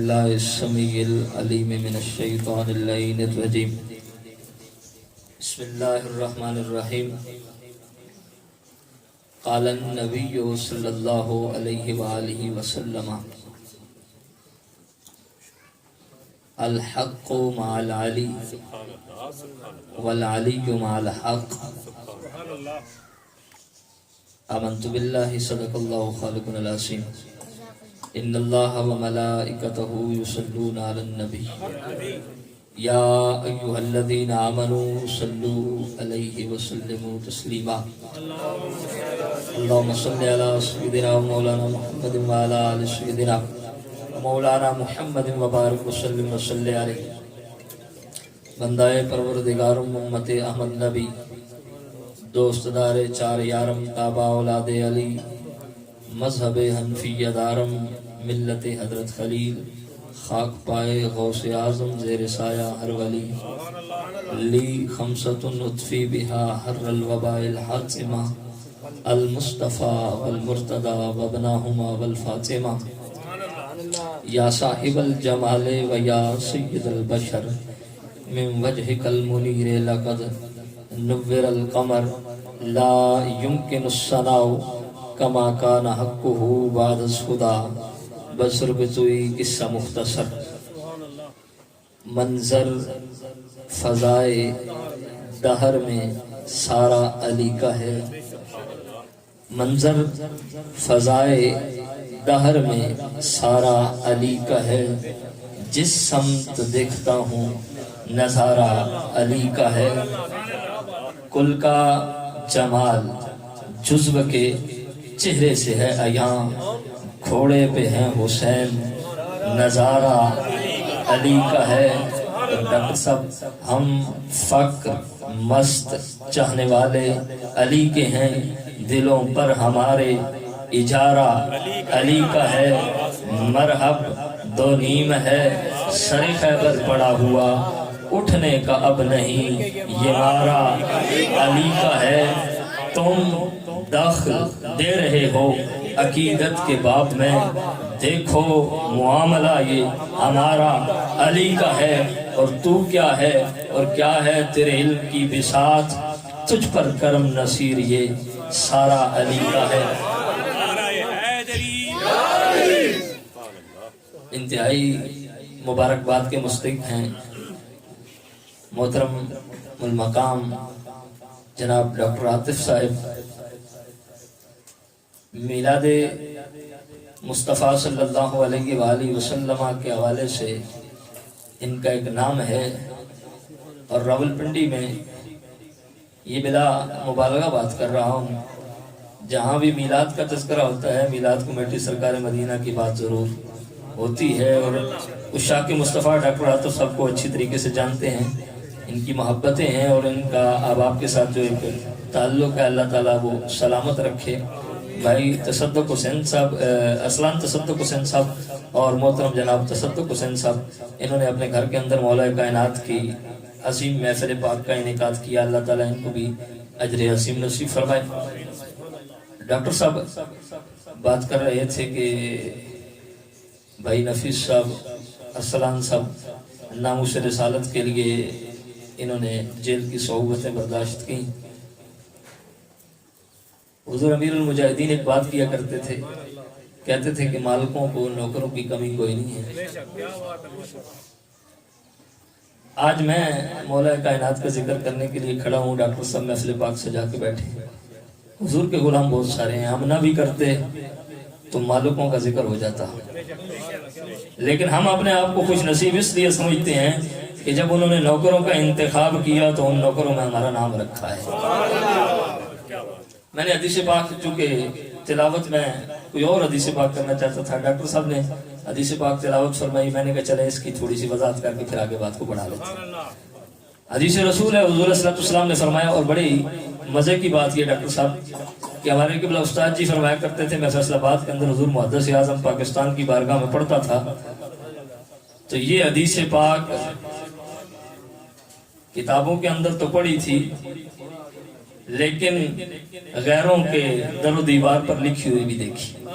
بالله السميع العليم من الشيطان اللعين الرجيم بسم الله الرحمن الرحيم قال النبي صلى الله عليه وآله وسلم الحق مع العلي والعلي مع الحق آمنت بالله صدق الله خالقنا العظيم ان الله وملائكته يصلون على النبي يا ايها الذين امنوا صلوا عليه وسلموا تسليما اللهم صل على سيدنا ومولانا محمد وعلى ال سيدنا مولانا محمد وبارک وسلم وصلی علیہ بندہ پروردگار امت احمد نبی دوست دار چار یارم تابع اولاد علی مذہب حنفیہ دارم ملت حضرت خلیل خاک پائے غوث اعظم زیر سایہ ہر ولی لی خمسۃ اطفی بہا حر الوباء الحاتمہ المصطفیٰ والمرتضی وابناہما والفاطمہ یا صاحب الجمال و یا سید البشر من وجہک المنیر لقد نور القمر لا يمكن الصناع کما کان حقہ بعد الہدی بصر بتوئی قصہ مختصر منظر فضائے دہر میں سارا علی کا ہے منظر فضائے دہر میں سارا علی کا ہے جس سمت دیکھتا ہوں نظارہ علی کا ہے کل کا جمال جزو کے چہرے سے ہے عیاں گھوڑے پہ ہیں حسین نظارہ علی کا ہے ڈاکٹر صاحب ہم فقر مست چاہنے والے علی کے ہیں دلوں پر ہمارے اجارہ علی کا ہے مرحب دو نیم ہے سر خیبر پڑا ہوا اٹھنے کا اب نہیں یہ مارا علی کا ہے تم دخل دے رہے ہو عقیدت کے باب میں دیکھو معاملہ یہ ہمارا علی کا ہے اور تو کیا ہے اور کیا ہے تیرے علم کی بساط تجھ پر کرم نصیر یہ سارا علی کا ہے انتہائی مبارکباد کے مستحق ہیں محترم المقام جناب ڈاکٹر عاطف صاحب میلاد مصطفیٰ صلی اللہ علیہ وآلہ وسلم کے حوالے سے ان کا ایک نام ہے اور راولپنڈی میں یہ بلا مبالغہ بات کر رہا ہوں جہاں بھی میلاد کا تذکرہ ہوتا ہے میلاد کمیٹی سرکار مدینہ کی بات ضرور ہوتی ہے اور عشاق مصطفیٰ ڈاکٹر عاطف صاحب کو اچھی طریقے سے جانتے ہیں ان کی محبتیں ہیں اور ان کا احباب کے ساتھ جو ایک تعلق ہے اللہ تعالیٰ وہ سلامت رکھے بھائی تصدق حسین صاحب اسلام تصدق حسین صاحب اور محترم جناب تصدق حسین صاحب انہوں نے اپنے گھر کے اندر مولا کائنات کی عظیم محفل پاک کا انعقاد کیا اللہ تعالیٰ ان کو بھی اجر عظیم نصیب فرمائے ڈاکٹر صاحب بات کر رہے تھے کہ بھائی نفیس صاحب ارسلان صاحب ناموس رسالت کے لیے انہوں نے جیل کی صعوبتیں برداشت کی حضور امیر المجاہدین ایک بات کیا کرتے تھے کہتے تھے کہ مالکوں کو نوکروں کی کمی کوئی نہیں ہے آج میں مولا کائنات کا ذکر کرنے کے لیے کھڑا ہوں ڈاکٹر صاحب محفل پاک سجا کے بیٹھے حضور کے غلام بہت سارے ہیں ہم نہ بھی کرتے تو مالکوں کا ذکر ہو جاتا لیکن ہم اپنے آپ کو خوش نصیب اس لیے سمجھتے ہیں کہ جب انہوں نے نوکروں کا انتخاب کیا تو ان نوکروں میں ہمارا نام رکھا ہے میں نے حدیث پاک چونکہ تلاوت میں کوئی اور حدیث پاک کرنا چاہتا تھا ڈاکٹر صاحب نے حدیث پاک تلاوت فرمائی میں نے کہا چلے اس کی تھوڑی سی وضاحت کر کے پھر آگے بات کو بڑھا لیتے ہیں حدیث رسول ہے حضور صلی اللہ علیہ وسلم نے فرمایا اور بڑی مزے کی بات یہ ڈاکٹر صاحب کہ ہمارے قبلہ استاد جی فرمایا کرتے تھے میں فیصل آباد کے اندر حضور محدث اعظم پاکستان کی بارگاہ میں پڑھتا تھا تو یہ حدیث پاک کتابوں کے اندر تو پڑھی تھی لیکن غیروں کے در و دیوار پر لکھی ہوئی بھی دیکھی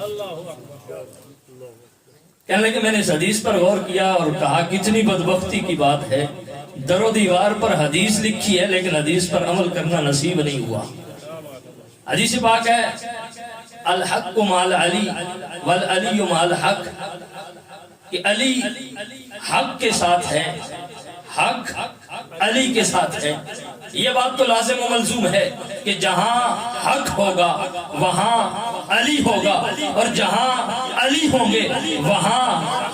کہنے لگے میں نے اس حدیث پر غور کیا اور کہا کتنی بدبختی کی بات ہے، در و دیوار پر حدیث لکھی ہے لیکن حدیث پر عمل کرنا نصیب نہیں ہوا۔ حدیث پاک ہے الحق مع علی والعلی مع الحق، کہ علی حق کے ساتھ ہے، حق علی کے ساتھ ہے۔ یہ بات تو لازم و ملزوم ہے کہ جہاں حق ہوگا وہاں علی ہوگا، اور جہاں علی ہوں گے وہاں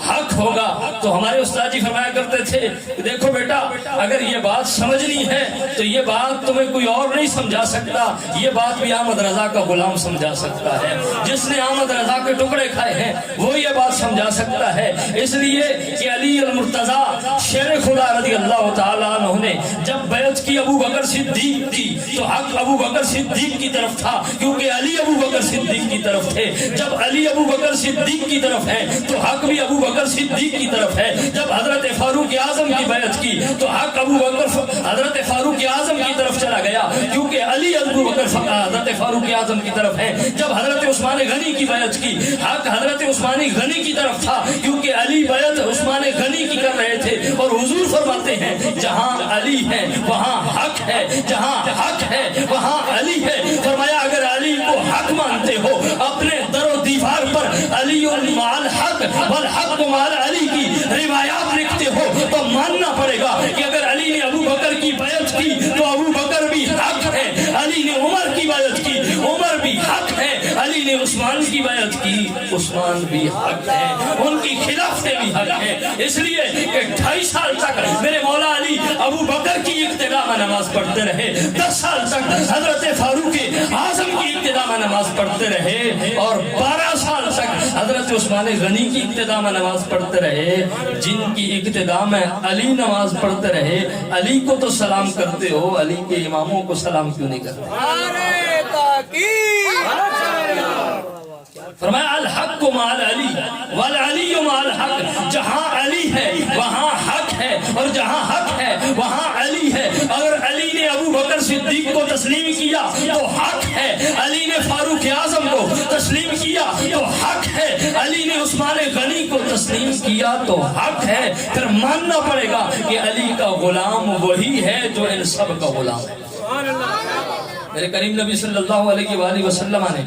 حق ہوگا۔ تو ہمارے استاد جی فرمایا کرتے تھے دیکھو بیٹا، اگر یہ بات سمجھنی ہے تو یہ بات تمہیں کوئی اور نہیں سمجھا سکتا، یہ بات بھی احمد رضا کا غلام سمجھا سکتا ہے۔ جس نے احمد رضا کے ٹکڑے کھائے ہیں وہ یہ بات سمجھا سکتا ہے۔ اس لیے کہ علی المرتضیٰ شیر خدا رضی اللہ تعالیٰ عنہ نے جب بیعت کی ابو بکر صدیق کی تو حق ابو بکر صدیق کی طرف تھا، کیونکہ علی ابو بکر صدیق کی طرف تھے۔ جب علی ابو بکر صدیق کی طرف ہے تو حق بھی ابو بکر صدیق کی طرف ہے۔ جب حضرت فاروق اعظم کی بیعت کی تو حق ابو بکر حضرت فاروق اعظم کی طرف چلا گیا، کیونکہ علی ابو بکر حضرت فاروق اعظم کی طرف ہے۔ جب حضرت عثمان غنی کی بیعت کی حق حضرت عثمان غنی کی طرف تھا، کیونکہ علی بیعت عثمان غنی کی کر رہے تھے۔ اور حضور فرماتے ہیں جہاں علی ہے وہاں حق ہے، جہاں حق ہے وہاں علی ہے۔ فرمایا اگر علی کو حق مانتے ہو، اپنے در و دیوار پر علی مع الحق والحق مع علی کی روایات لکھتے ہو تو ماننا پڑے گا کہ اگر علی نے ابو بکر کی بیعت کی تو ابو بکر بھی حق ہے، علی نے عمر کی بیعت کی عمر بھی حق ہے، علی نے عثمان کی بیعت کی عثمان بھی حق ہے، ان کی خلافت بھی حق ہے۔ اس لیے کہ 2.5 سال تک میرے مولا علی ابو بکر کی اقتداء میں نماز پڑھتے رہے، 10 سال تک حضرت فاروق اعظم کی اقتداء میں نماز پڑھتے رہے، اور 12 سال تک حضرت عثمان غنی کی اقتداء میں نماز پڑھتے رہے۔ جن کی اقتداء میں علی نماز پڑھتے رہے، علی کو تو سلام کرتے ہو، علی کے اماموں کو سلام کیوں نہیں کرتے؟ فرمایا الحق مع علی والعلی مع الحق، جہاں علی ہے وہاں حق ہے، اور جہاں حق ہے وہاں علی ہے۔ اگر علی نے ابو بکر صدیق کو تسلیم کیا تو حق ہے، علی نے فاروق اعظم کو تسلیم کیا تو حق ہے، علی نے عثمان غنی کو تسلیم کیا تو حق ہے۔ پھر ماننا پڑے گا کہ علی کا غلام وہی ہے جو ان سب کا غلام ہے۔ میرے کریم نبی صلی اللہ علیہ وآلہ وسلم نے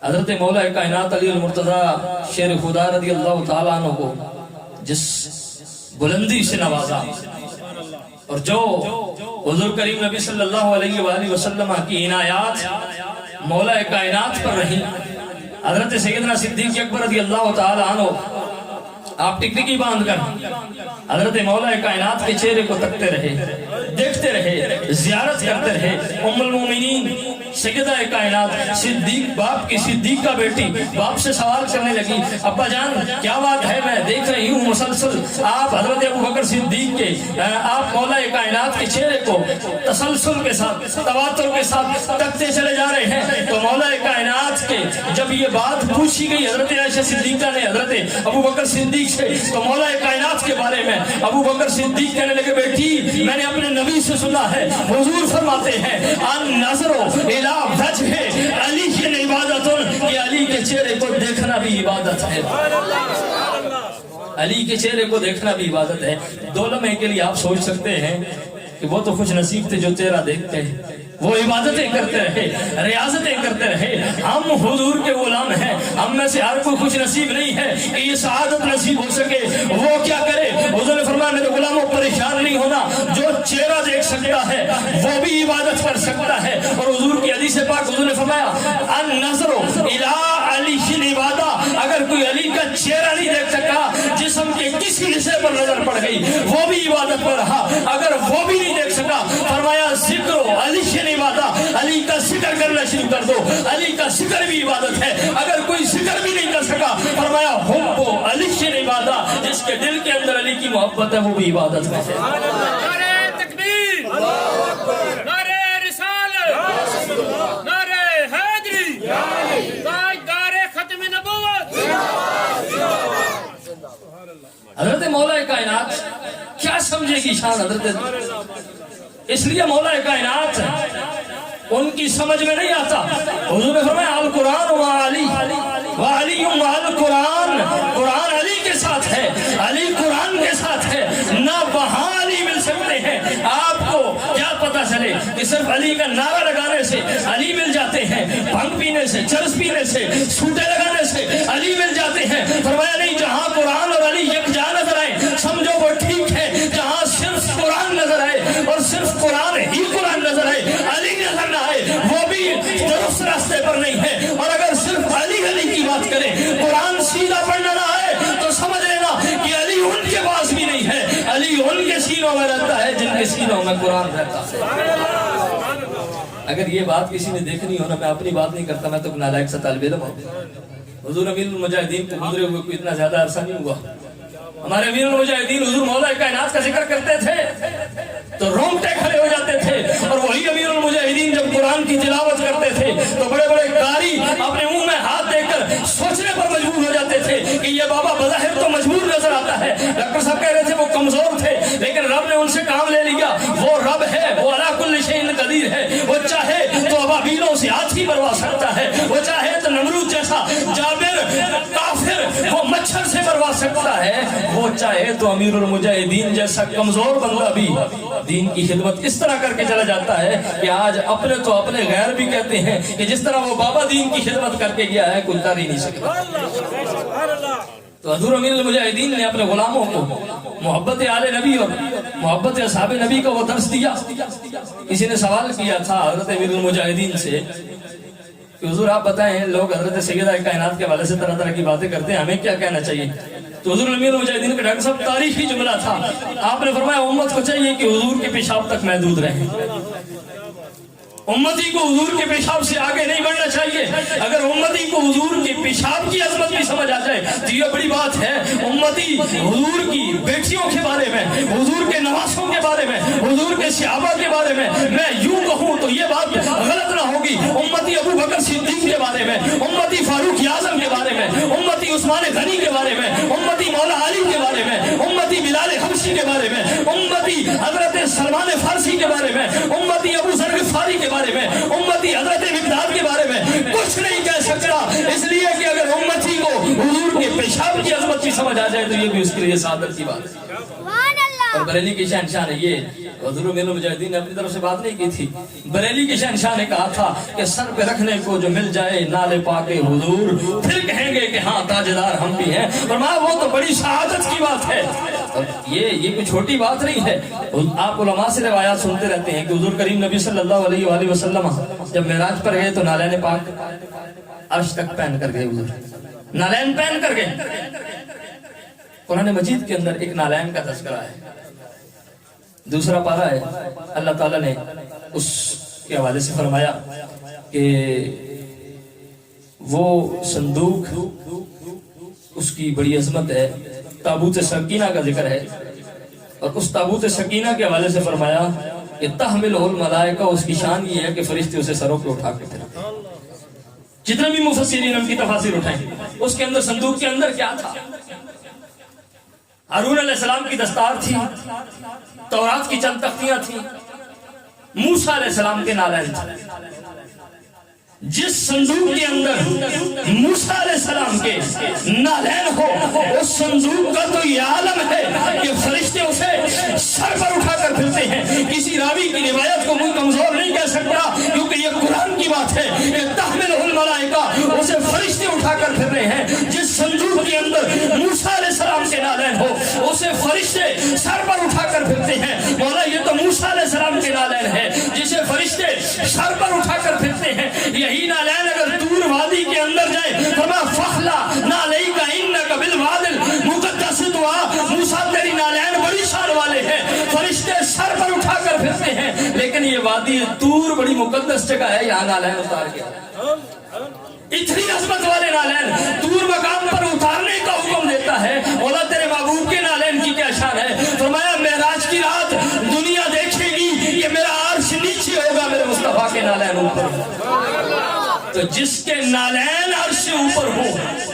حضرت مولا کائنات علی المرتضیٰ شیر خدا رضی اللہ تعالیٰ عنہ کو جس بلندی سے نوازا، اور جو حضور کریم نبی صلی اللہ علیہ وآلہ وسلم کی عنایات مولا کائنات پر رہی، حضرت سیدنا صدیق اکبر رضی اللہ تعالیٰ عنہ آپ ٹکٹکی باندھ کر حضرت مولا کائنات کے چہرے کو تکتے رہے، دیکھتے رہے، زیارت کرتے رہے۔ ام المومنین سیدہ کائنات صدیق باپ کی صدیق کا بیٹی باپ سے سوال کرنے لگی، ابا جان کیا بات ہے، میں دیکھ رہی ہوں مسلسل آپ حضرت ابو بکر صدیق کے آپ مولا کائنات کے چہرے کو تسلسل کے ساتھ تواتر کے ساتھ تکتے چلے جا رہے ہیں۔ تو مولا کائنات کے جب یہ بات پوچھی گئی حضرت عائشہ صدیقہ نے حضرت ابو بکر صدیق سے، تو مولا کائنات کے بارے میں ابو بکر صدیق کہنے لگے بیٹی میں نے اپنے نبی سے سنا ہے، حضور فرماتے ہیں ان نظر الی وجہ علی کی عبادت، کہ علی کے چہرے کو دیکھنا بھی عبادت ہے، علی کے چہرے کو دیکھنا بھی عبادت ہے۔ 2 لمحے کے لیے آپ سوچ سکتے ہیں کہ وہ تو خوش نصیب تھے جو چہرہ دیکھتے ہیں، وہ عبادتیں کرتے رہے، ریاضتیں کرتے رہے۔ ہم حضور کے غلام ہیں، ہم میں سے ہر کوئی خوش نصیب نہیں ہے کہ یہ سعادت نصیب ہو سکے۔ وہ کیا کرے؟ حضور نے فرمایا میرے غلاموں پریشان نہیں ہونا، جو چہرہ دیکھ سکتا ہے وہ بھی عبادت کر سکتا ہے۔ اور حضور کی حدیث پاک حضور نے فرمایا النظر الی علی عبادہ، اگر کوئی علی کا چہرہ نہیں دیکھ سکا، جسم کے کسی حصے پر نظر پڑ گئی وہ بھی عبادت پر رہا، اگر وہ بھی نہیں دیکھ سکا فرمایا ذکر علی عبادت، علی کا ذکر کرنا شروع کر دو، علی کا ذکر بھی عبادت ہے، اگر کوئی ذکر بھی نہیں کر سکا فرمایا حب علی عبادت، جس کے دل کے اندر علی کی محبت ہے وہ بھی عبادت میں ہے۔ نعرہ تکبیر، نعرہ رسالت، نعرہ حیدری، تاجدار ختم نبوت۔ حضرت مولا کائنات کیا سمجھے گی شان حضرت، اس لیے مولا کائنات ان کی سمجھ میں نہیں آتا۔ حضور نے فرمایا القرآن و علی و علی و القرآن، کہ صرف علی کا نعرہ لگانے سے علی مل جاتے ہیں، بھنگ پینے سے، چرس پینے سے، سوٹے لگانے سے علی مل جاتے ہیں۔ فرمایا نہیں، جہاں قرآن اور علی یکجا نظر آئے سمجھو وہ ٹھیک ہے، جہاں صرف قرآن نظر آئے اور صرف قرآن ہی قرآن نظر آئے، علی نظر نہ آئے، وہ بھی درست راستے پر نہیں ہے۔ اور اگر صرف علی کی بات کریں، قرآن سیدھا پڑھنا نہ آئے تو سمجھ لینا کہ علی ان کے پاس بھی نہیں ہے، علی ان کے سینوں میں رہتا ہے جن کے سینوں میں قرآن رہتا ہے۔ اگر یہ بات کسی نے دیکھنی ہو نا، میں اپنی بات نہیں کرتا، میں تو نالائق سا طالب علم ہوں۔ حضور امیر المجاہدین کو گزرے ہوئے کوئی اتنا زیادہ عرصہ نہیں ہوا۔ ہمارے امیر المجاہدین حضور مولا کائنات کا ذکر کرتے تھے تو رونگٹے کھڑے ہو جاتے تھے، اور وہی امیر المجاہدین جب قرآن کی تلاوت کرتے تھے تو بڑے بڑے قاری اپنے منہ میں ہاتھ دے کر سوچنے پر مجبور ہو جاتے تھے کہ یہ بابا بظاہر تو مجبور نظر آتا ہے۔ ڈاکٹر صاحب کہہ رہے تھے وہ کمزور تھے، لیکن رب نے ان سے کام لے لیا۔ وہ رب ہے، وہ علی کل شیء قدیر ہے، وہ چاہے تو ابابیلوں سے ہاتھی مروا سکتا ہے، وہ چاہے تو نمرود جیسا جابر کافر وہ مچھر سے مروا سکتا ہے، وہ چاہے تو امیر المجاہدین جیسا کمزور بندہ بھی دین کی خدمت اس طرح کر کے چلا جاتا ہے کہ آج اپنے تو اپنے غیر بھی کہتے ہیں کہ جس طرح وہ بابا دین کی خدمت کر کے گیا ہے کوئی کر ہی نہیں سکتا۔ تو حضور امیر المجاہدین نے اپنے غلاموں کو محبت آل نبی اور محبت اصحاب نبی کا وہ درس دیا۔ کسی نے سوال کیا تھا حضرت امیر المجاہدین سے کہ حضور آپ بتائیں، لوگ حضرت سیدہ کائنات کے حوالے سے طرح طرح کی باتیں کرتے ہیں، ہمیں کیا کہنا چاہیے؟ تو حضور امیر المجاہدین کا ڈاکٹر صاحب تاریخی جملہ تھا، آپ نے فرمایا امت کو چاہیے کہ حضور کے پیشاب تک محدود رہیں، امتی کو حضور کے پیشاب سے آگے نہیں بڑھنا چاہیے۔ اگر امتی کو حضور کے پیشاب کی عظمت بھی سمجھ آ جائے تو یہ بڑی بات ہے۔ امتی حضور کی بیٹیوں کے بارے میں، حضور کے نواسوں کے بارے میں، حضور کے صحابہ کے بارے میں میں یوں کہوں تو یہ بات غلط نہ ہوگی۔ امتی ابو بکر صدیق کے بارے میں، امتی فاروق اعظم کے بارے میں، امتی عثمان غنی کے بارے میں، امتی مولا علی کے بارے میں، امتی بلال حبشی کے بارے میں، امتی حضرت سلمان فارسی کے بارے میں، امتی ابو ذر غفاری کے بارے میں، امتی حضرت مقداد کے بارے میں کچھ نہیں کہہ سکتا، اس لیے کہ اگر امتی کو حضور کے پیشاب کی عظمت کی سمجھ آ جائے تو یہ بھی اس کے لیے سعادت کی بات ہے۔ اور بریلی کے شہنشاہ نے یہ حضور امیر المجاہدین نے اپنی طرف سے بات نہیں کی تھی، بریلی کے شہنشاہ نے کہا تھا کہ سر پہ رکھنے کو جو مل جائے نالے پاک حضور پھر کہیں گے کہ ہاں تاجدار ہم بھی ہیں۔ فرمایا وہ تو بڑی شہادت کی بات ہے، یہ کوئی چھوٹی بات نہیں ہے۔ آپ علماء سے روایات سنتے رہتے ہیں کہ حضور کریم نبی صلی اللہ علیہ وآلہ وسلم جب معراج پر گئے تو نالین پاک عرش تک پہن کر گئے، حضور نالین پہن کر گئے۔ قرآن مجید کے اندر ایک نالین کا تذکرہ ہے، دوسرا پارہ ہے، اللہ تعالیٰ نے اس کے حوالے سے فرمایا کہ وہ صندوق اس کی بڑی عظمت ہے، تابوت سکینہ کا ذکر ہے، اور اس تابوت سکینہ کے حوالے سے فرمایا کہ تحملہ الملائکہ، اس کی شان یہ ہے کہ فرشتے اسے سروں پہ اٹھا کے پھرتے ہیں۔ جتنے بھی مفسرین ان کی تفاسیر اٹھائیں، اس کے اندر صندوق کے اندر کیا تھا؟ ہارون علیہ السلام کی دستار تھی، تورات کی چند تختیاں تھیں، موسیٰ علیہ السلام کے نالین تھے۔ جس صندوق کے اندر موسیٰ علیہ السلام کے نالین ہو، اس صندوق کا تو یہ عالم ہے کہ فرشتے اسے سر پر اٹھا کر پھرتے ہیں۔ کسی راوی کی روایت کو کوئی کمزور نہیں کہہ سکتا، کیونکہ یہ قرآن کی بات ہے کہ تحملہ الملائکہ، اسے فرشتے اٹھا کر پھر رہے ہیں۔ جس صندوق کے اندر موسیٰ علیہ السلام کے نالین ہو، اسے فرشتے سر پر اٹھا کر پھرتے ہیں۔ مولا یہ تو موسیٰ علیہ السلام کے نالین ہے جسے فرشتے سر پر اٹھا کر پھرتے ہیں۔ یہی نالین اگر طور وادی کے اندر جائے، فرمایا فخلا نالیک انک بالواد المقدس دعا، موسیٰ تیری نالین بڑی شان والے ہیں، فرشتے سر پر اٹھا کر پھرتے ہیں، لیکن یہ وادی طور بڑی مقدس جگہ ہے، یہاں نالین اتار کے اتنی عظمت والے نالین طور مقام پر اتارنے کا حکم دیتا ہے۔ مولا تیرے محبوب کے نالین کی کیا شان ہے؟ فرمایا معراج کی رات دنیا دیکھے گی کہ میرا عرش نیچے ہوگا، میرے مصطفیٰ کے نالین اوپر۔ تو جس کے نالین عرش سے اوپر ہو،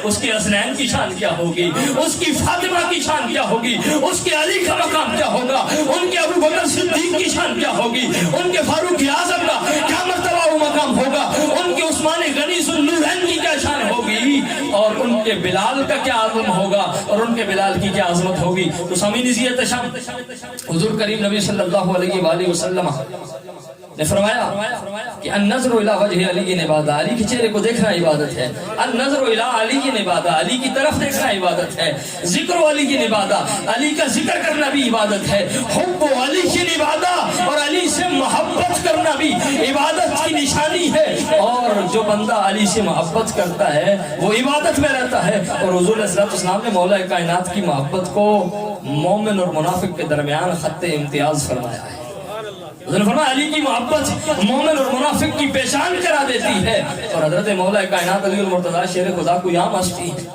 اس کے حسنین کی شان کیا ہوگی، اس کی فاطمہ کی شان کیا ہوگی، اس کے علی کا مقام کیا ہوگا، ان کے ابو بکر صدیق کی شان کیا ہوگی، ان کے فاروق اعظم کا کیا مرتبہ و مقام ہوگا، ان کے عثمان غنی ذو النورین کی کیا شان ہوگی، اور ان کے بلال کا کیا عظم ہوگا، اور ان کے بلال کی کیا عظمت ہوگی۔ تو سامعین نزیت شام، حضور کریم نبی صلی اللہ علیہ وآلہ وسلم نے فرمایا کہ النظر الی وجہ علی عبادہ، علی کے چہرے کو دیکھنا عبادت ہے، النظر الی علی عبادہ، علی کی طرف دیکھنا عبادت ہے، ذکر علی عبادہ، علی کا ذکر کرنا بھی عبادت ہے، حب علی کی عبادہ، اور علی سے محبت کرنا بھی عبادت کی نشانی ہے، اور جو بندہ علی سے محبت کرتا ہے وہ عبادت میں رہتا ہے۔ اور حضور علیہ السلام نے مولا کائنات کی محبت کو مومن اور منافق کے درمیان خط امتیاز فرمایا ہے۔ حضور نے فرمایا علی کی محبت مومن اور منافق کی پہچان کرا دیتی ہے، اور حضرت مولا کائنات علی المرتضی شیر خدا کو یہاں ہستی ہے۔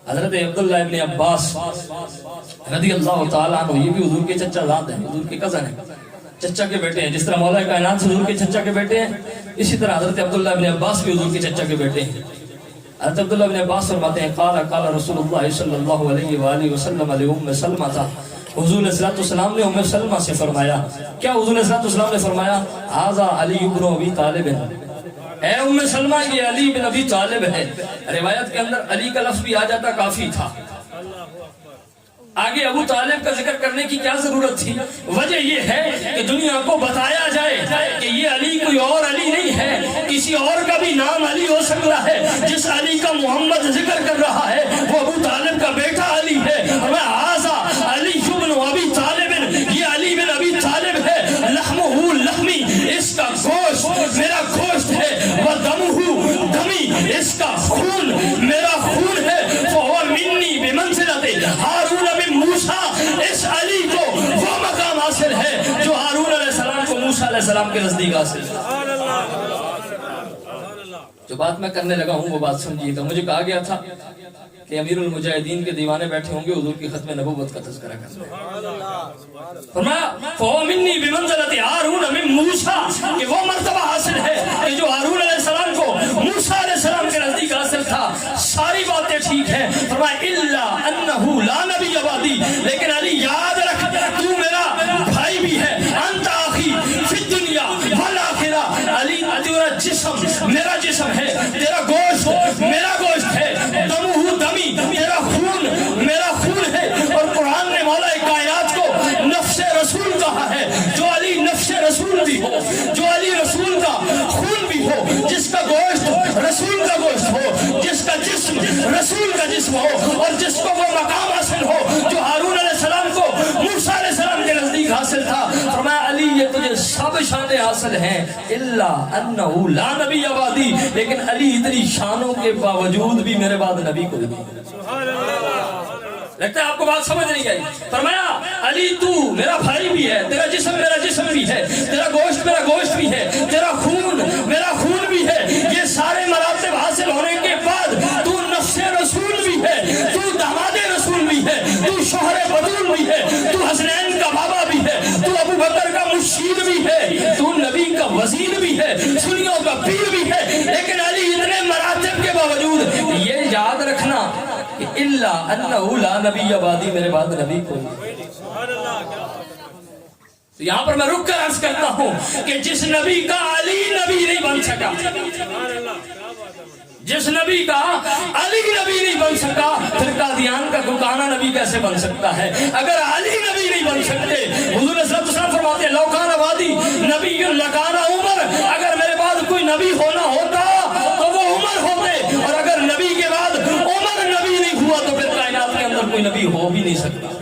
حضرت عبداللہ ابن عباس رضی اللہ تعالیٰ عنہ، یہ بھی حضور کے چچا زاد ہیں، حضور کے کزن ہیں، چچا کے بیٹے ہیں۔ جس طرح مولا کائنات حضور کے چچا کے بیٹے ہیں، اسی طرح حضرت عبداللہ ابن عباس بھی حضور کے چچا کے بیٹے ہیں۔ حضرت عبداللہ ابن عباس فرماتے ہیں قال رسول اللہ صلی اللہ علیہ وآلہ وسلم علی ام سلمہ تھا، حضور علیہ السلام نے ام سلمہ سے فرمایا، کیا حضور علیہ السلام نے فرمایا ھذا علی بن ابی طالب، اے ام سلمہ یہ علی بن ابی طالب ہے۔ روایت کے اندر علی کا لفظ بھی آ جاتا کافی تھا، آگے ابو طالب کا ذکر کرنے کی کیا ضرورت تھی؟ وجہ یہ ہے کہ دنیا کو بتایا جائے کہ یہ علی کوئی اور علی نہیں ہے، کسی اور کا بھی نام علی ہو سکتا ہے، جس علی کا محمد ذکر کر رہا ہے وہ ابو طالب کا بیٹا علی ہے۔ اور میں ھذا علی بن ابی طالب، یہ علی بن ابی طالب ہے، لحمہ لحمی، اس کا گوشت میرا گوشت ہے، ودمہ دمی، اس کا خون میرا خون ہے، فہو منی بمنزلۃ ہارون بن موسیٰ، اس علی کو وہ مقام حاصل ہے جو ہارون علیہ السلام کو موسیٰ علیہ السلام کے نزدیک حاصل ہے۔ جو بات میں کرنے لگا ہوں وہ بات سمجھیے گا۔ مجھے کہا گیا تھا کہ امیر المجاہدین کے دیوانے بیٹھے ہوں گے حضور کی ختم نبوت کا تذکرہ کرنے، فرمایا فَهُوَ مِنِّي بِمَنزَلَةِ هَارُونَ مِن مُوسَىٰ، کہ وہ مرتبہ حاصل ہے کہ جو ہارون علیہ السلام کو موسیٰ علیہ السلام کے نزدیک حاصل تھا۔ ساری باتیں ٹھیک ہیں، فرمایا اِلَّا أَنَّهُ لَا نَبِيَّ بَعْدِي، لیکن علی یاد رکھ تو میرا بھائی بھی ہے، أَنْتَ أَخِي فِي الدُّنْيَا وَالْآخِرَةِ، علی تیرا جسم میرا جسم ہے، تیرا گوشت میرا گوشت ہے، دمہ دمی، تیرا خون میرا خون ہے۔ اور قرآن نے مولا کائنات کو نفس رسول کہا ہے، جو علی نفس رسول بھی ہو، جو علی رسول کا خون بھی ہو، جس کا گوشت رسول کا گوشت ہو، جس کا جسم رسول کا جسم ہو، اور جس کو وہ مقام حاصل ہو جو ہارون علیہ السلام کو موسیٰ علیہ السلام کے نزدیک حاصل تھا۔ فرمایا علی یہ تجھے سب شانیں حاصل ہیں الا انہ لا نبی بعدی، لیکن علی اتنی شانوں کے باوجود بھی میرے بعد نبی کو نہیں۔ لگتا ہے آپ کو بات سمجھ نہیں گئی۔ فرمایا علی تو میرا بھائی بھی ہے، تیرا جسم میرا جسم بھی ہے، تیرا گوشت میرا گوشت بھی ہے، تیرا خون میرا خون بھی ہے، یہ سارے مراتب حاصل ہونے کے بعد تو نفس رسول بھی ہے، تو داماد رسول بھی ہے، تو شوہر بدول بھی ہے، تو حسنین کا بابا بھی ہے، تو ابو بکر کا مرشید بھی ہے، تو نبی کا وزیر بھی ہے، سنیوں کا پیر بھی ہے، لیکن علی اتنے مراتب کے باوجود یہ یاد رکھنا کہ الا انہ لا نبی بعدی، میرے بعد نبی کوئی۔ تو یہاں پر میں رک کر عرض کرتا ہوں کہ جس نبی کا علی نبی نہیں بن سکا، جس نبی کا علی نبی نہیں بن سکا، پھر قادیان کا کوکانا نبی کیسے بن سکتا ہے؟ اگر علی نبی نہیں بن سکتے، حضور صلی اللہ علیہ وسلم فرماتے ہیں لو کان بعدی نبی لکان عمر، اگر میرے بعد کوئی نبی ہونا ہوتا تو وہ عمر ہوتے، اور اگر نبی کے بعد عمر نبی نہیں ہوا تو پھر کائنات کے اندر کوئی نبی ہو بھی نہیں سکتا۔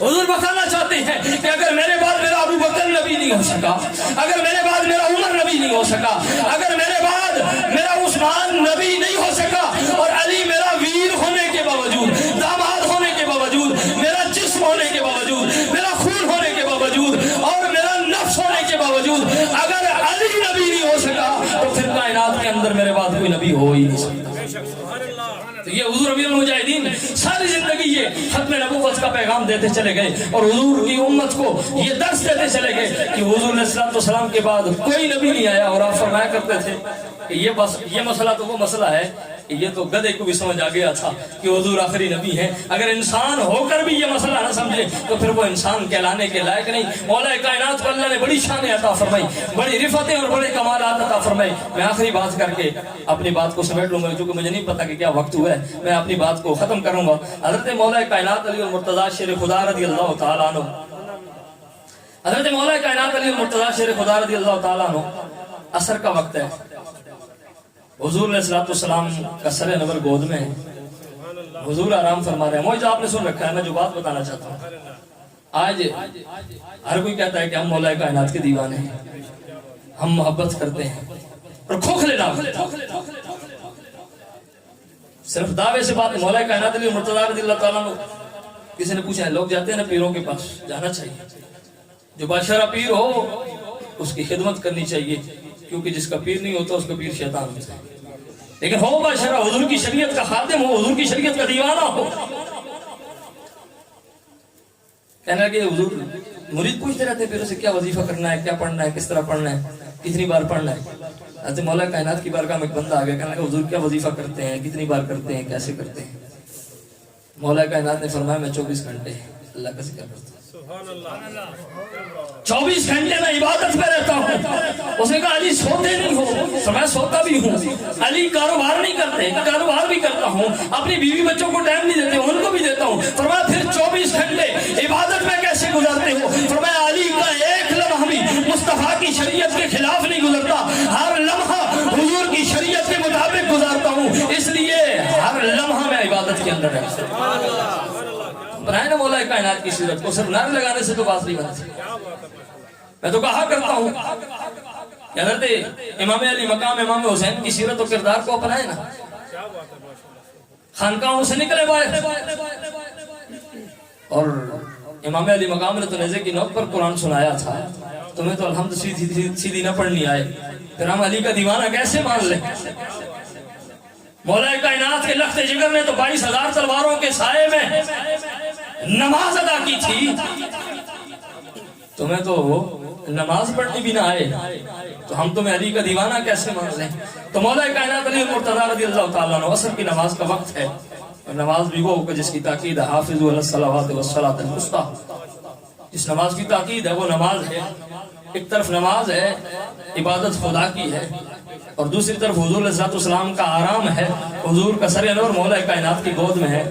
حضور بتانا چاہتے ہیں کہ اگر میرے بعد میرا ابو بکر نبی نہیں ہو سکا، اگر میرے بعد میرا عمر نبی نہیں ہو سکا، اگر میرے بعد میرا عثمان نبی نہیں ہو سکا، اور علی میرا ویر ہونے کے باوجود، داماد ہونے کے باوجود، میرا جسم ہونے کے باوجود، میرا خون ہونے کے باوجود، اور میرا نفس ہونے کے باوجود اگر علی نبی نہیں ہو سکا تو پھر کائنات کے اندر میرے بعد کوئی نبی ہو ہی نہیں سکتا۔ تو یہ حضور امیر المجاہدین ساری زندگی یہ ختم نبوت کا پیغام دیتے چلے گئے، اور حضور کی امت کو یہ درس دیتے چلے گئے کہ حضور علیہ السلام کے بعد کوئی نبی نہیں آیا۔ اور آپ فرمایا کرتے تھے کہ یہ مسئلہ تو وہ مسئلہ ہے، یہ تو گدھے کو بھی سمجھ آ گیا تھا کہ حضور آخری نبی ہیں، اگر انسان ہو کر بھی یہ مسئلہ نہ سمجھے تو پھر وہ انسان کہلانے کے لائق نہیں۔ مولا کائنات کو اللہ نے بڑی شانیں عطا فرمائی، بڑی رفتیں اور بڑے کمالات عطا فرمائی۔ میں آخری بات کر کے اپنی بات کو سمیٹ لوں گا، کیونکہ مجھے نہیں پتا کہ کیا وقت ہوا ہے، میں اپنی بات کو ختم کروں گا۔ حضرت مولا کائنات علی المرتضی شیر خدا رضی اللہ تعالیٰ عنہ حضرت مولا کائنات علی مرتضی شیر خدا رضی اللہ تعالیٰ عنہ عصر کا وقت ہے، حضور علیہ السلام کا سر نور گود میں ہے، حضور آرام فرما رہے ہیں۔ مجھے آپ نے سن رکھا ہے، میں جو بات بتانا چاہتا ہوں، آج ہر کوئی کہتا ہے کہ ہم مولا کائنات کے دیوانے ہیں، ہم محبت کرتے ہیں، اور کھوکھلے نام صرف دعوے سے بات۔ مولا کائنات علی مرتضی رضی اللہ تعالیٰ عنہ، کسی نے پوچھا ہے، لوگ جاتے ہیں نا پیروں کے پاس، جانا چاہیے، جو بادشاہ پیر ہو اس کی خدمت کرنی چاہیے، کیونکہ جس کا پیر نہیں ہوتا اس کا پیر شیطان ہوتا ہے، لیکن ہو بادشاہ حضور کی شریعت کا خادم ہو، حضور کی شریعت کا دیوانہ ہو۔ کہنے لگے حضور، مرید پوچھتے رہتے ہیں پیروں سے کیا وظیفہ کرنا ہے، کیا پڑھنا ہے، کس طرح پڑھنا ہے، کتنی بار پڑھنا ہے۔ حضرت مولا کائنات کی بارگاہ میں ایک بندہ آ گیا، کہنے لگا حضور کیا وظیفہ کرتے ہیں، کتنی بار کرتے ہیں، کیسے کرتے ہیں۔ مولا کائنات نے فرمایا میں 24 گھنٹے اللہ کا ذکر کرتا ہوں، 24 گھنٹے میں عبادت میں رہتا ہوں۔ اس نے کہا علی سوتے نہیں ہو؟ میں سوتا بھی ہوں۔ علی کاروبار نہیں کرتے؟ کاروبار بھی کرتا ہوں، اپنی بیوی بچوں کو ٹائم نہیں دیتے، ان کو بھی دیتا ہوں۔ فرمایا پھر 24 گھنٹے عبادت میں کیسے گزارتے ہو؟ فرمایا علی کا ایک لمحہ بھی مصطفیٰ کی شریعت کے خلاف نہیں گزرتا، ہر لمحہ حضور کی شریعت کے مطابق گزارتا ہوں، اس لیے ہر لمحہ میں عبادت کے اندر ہے۔ بنائے نا مولا کائنات کی سیرت کو، صرف نعرے لگانے سے تو بات نہیں بنتی۔ میں تو کہا کرتا ہوں کہ حضرت امام علی مقام امام حسین کی سیرت و کردار کو اپنائے نا، خانقاہوں سے نکلے باہر، اور امام علی مقام نے تو نیزے کی نوک پر قرآن سنایا تھا، تمہیں تو الحمد سیدھی نہ پڑھنی آئے، پھر ہم علی کا دیوانہ کیسے مان لیں؟ مولا کائنات کے لخت جگر نے تو 22,000 تلواروں کے سائے میں نماز ادا کی تھی، تمہیں تو نماز پڑھنی بھی نہ آئے، تو ہم تمہیں علی کا دیوانہ کیسے مان لیں؟ تو مولا کائنات علی مرتضی رضی اللہ تعالیٰ عنہ، عصر کی نماز کا وقت ہے، اور نماز بھی وہ کہ جس کی تاکید ہے حافظوا علی الصلوات والصلاۃ الوسطیٰ، جس نماز کی تاکید ہے وہ نماز ہے۔ ایک طرف نماز ہے، عبادت خدا کی ہے، اور دوسری طرف حضور علیہ السلام کا آرام ہے، حضور کا سر انور مولا کائنات کی گود میں ہے۔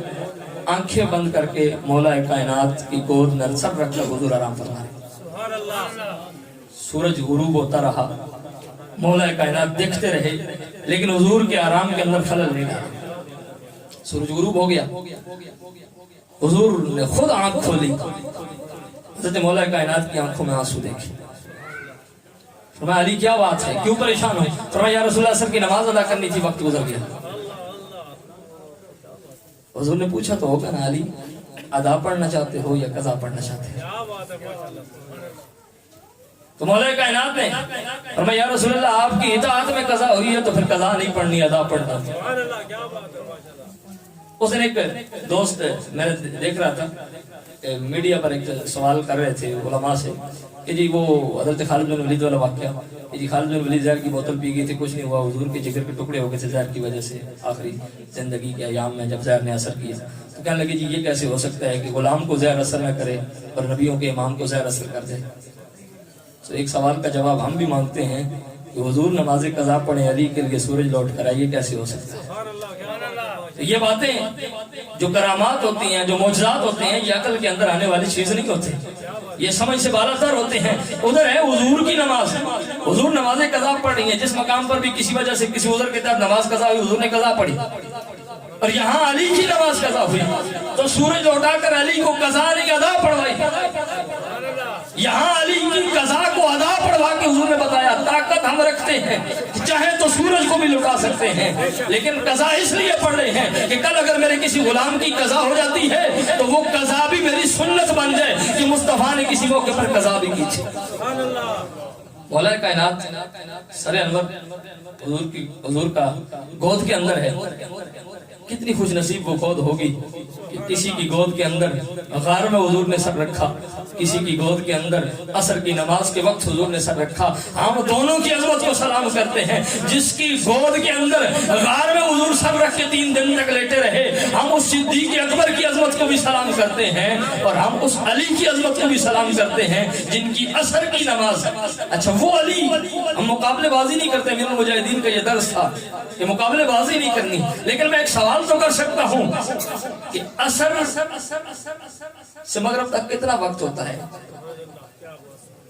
آنکھیں بند کر کے مولا کائنات کی گود میں سر رکھ کر حضور آرام فرما رہے۔ سورج غروب ہوتا رہا، مولا کائنات دیکھتے رہے، لیکن حضور کے آرام کے اندر خلل نہیں رہا۔ سورج غروب ہو گیا، حضور نے خود آنکھ کھولی، حضرت مولا کائنات کی آنکھوں میں آنسو دیکھے۔ فرمایا علی کیا بات ہے، کیوں پریشان ہو؟ فرمایا یا رسول اللہ عصر کی نماز ادا کرنی تھی، وقت گزر گیا۔ حضور نے پوچھا تو ہوگا نا علی، ادا پڑھنا چاہتے ہو یا قضا پڑھنا چاہتے ہو؟ تو مولا کائنات نے فرمایا یا رسول اللہ آپ کی اطاعت میں قضا ہوئی ہے تو پھر قضا نہیں پڑھنی، ادا پڑھنا۔ اس نے ایک دوست، میں دیکھ رہا تھا میڈیا پر ایک سوال کر رہے تھے علماء سے کہ جی وہ حضرت خالد بن ولید والا واقعہ کہ جی خالد بن ولید زہر کی بوتل پی گئی تھی، کچھ نہیں ہوا، حضور کے جگر کے ٹکڑے ہو گئے تھے زہر کی وجہ سے آخری زندگی کے ایام میں جب زہر نے اثر کیا۔ تو کہنے لگے جی یہ کیسے ہو سکتا ہے کہ غلام کو زہر اثر نہ کرے اور نبیوں کے امام کو زہر اثر کر دے؟ تو ایک سوال کا جواب ہم بھی مانگتے ہیں کہ حضور نماز قضا پڑھیں علی کے لیے سورج لوٹ کر آئے، یہ کیسے ہو سکتا ہے؟ یہ باتیں جو کرامات ہوتی ہیں، جو معجزات ہوتے ہیں، یہ عقل کے اندر آنے والی چیز نہیں ہوتی، یہ سمجھ سے بالا تر ہوتے ہیں۔ ادھر ہے حضور کی نماز، حضور نماز قضا پڑھ رہی ہے، جس مقام پر بھی کسی وجہ سے کسی عذر کے تحت نماز قضا ہوئی، حضور نے قضا پڑھی، اور یہاں علی کی نماز قضا ہوئی تو سورج لوٹا کر علی کو قضا نہیں ادا پڑھوائی، یہاں علی کی قضا کو ادا پڑھوا کے حضور نے بتایا طاقت ہم رکھتے ہیں، چاہے تو سورج کو بھی لٹا سکتے ہیں، لیکن قضا اس لیے پڑھ رہے ہیں کہ کل اگر میرے کسی غلام کی قضا ہو جاتی ہے تو وہ قضا بھی میری سنت بن جائے کہ مصطفیٰ نے کسی موقع پر قضا بھی کی تھی۔ مولا کائنات سر انور حضور کا گود کے اندر ہے، کتنی خوش نصیب وہ گود ہوگی کہ کسی کی گود کے اندر غار میں حضور نے سر رکھا، کسی کی گود کے اندر عصر کی نماز کے وقت حضور نے سر رکھا۔ ہم دونوں کی عظمت کو سلام کرتے ہیں، جس کی گود کے اندر غار میں حضور سر رکھ کے 3 دن تک لیٹے رہے، ہم اس صدیق اکبر کی عظمت کو بھی سلام کرتے ہیں، اور ہم اس علی کی عظمت کو بھی سلام کرتے ہیں جن کی عصر کی نماز۔ اچھا وہ علی، ہم مقابلے بازی نہیں کرتے، امیر المجاہدین کا یہ درس تھا کہ مقابلے بازی نہیں کرنی، لیکن میں ایک سوال تو کر سکتا ہوں کہ عصر سے مغرب تک کتنا وقت ہوتا ہے؟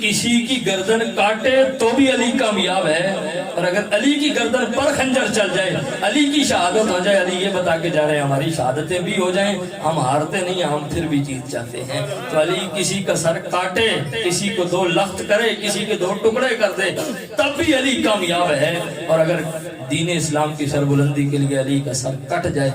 کسی کی گردن کاٹے تو بھی علی کامیاب ہے، اور اگر علی کی گردن پر خنجر چل جائے، علی کی شہادت ہو جائے، علی یہ بتا کے جا رہے ہیں ہماری شہادتیں بھی ہو جائیں، ہم ہارتے نہیں، ہم پھر بھی جیت جاتے ہیں۔ تو علی کسی کا سر کاٹے، کسی کو 2 لخت کرے، کسی کے 2 ٹکڑے کر دے، تب بھی علی کامیاب ہے، اور اگر دین اسلام کی سربلندی کے لیے علی کا سر کٹ جائے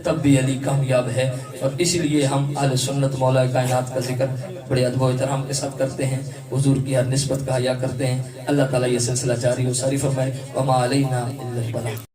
تب بھی علی کامیاب ہے۔ اور اس لیے ہم اہل سنت مولا کائنات کا ذکر بڑے ادب و احترام کے ساتھ کرتے ہیں، حضور کی ہر نسبت کا حیا کرتے ہیں۔ اللہ تعالیٰ یہ سلسلہ جاری و ساری فرمائے۔ وما علینا الا البلاغ۔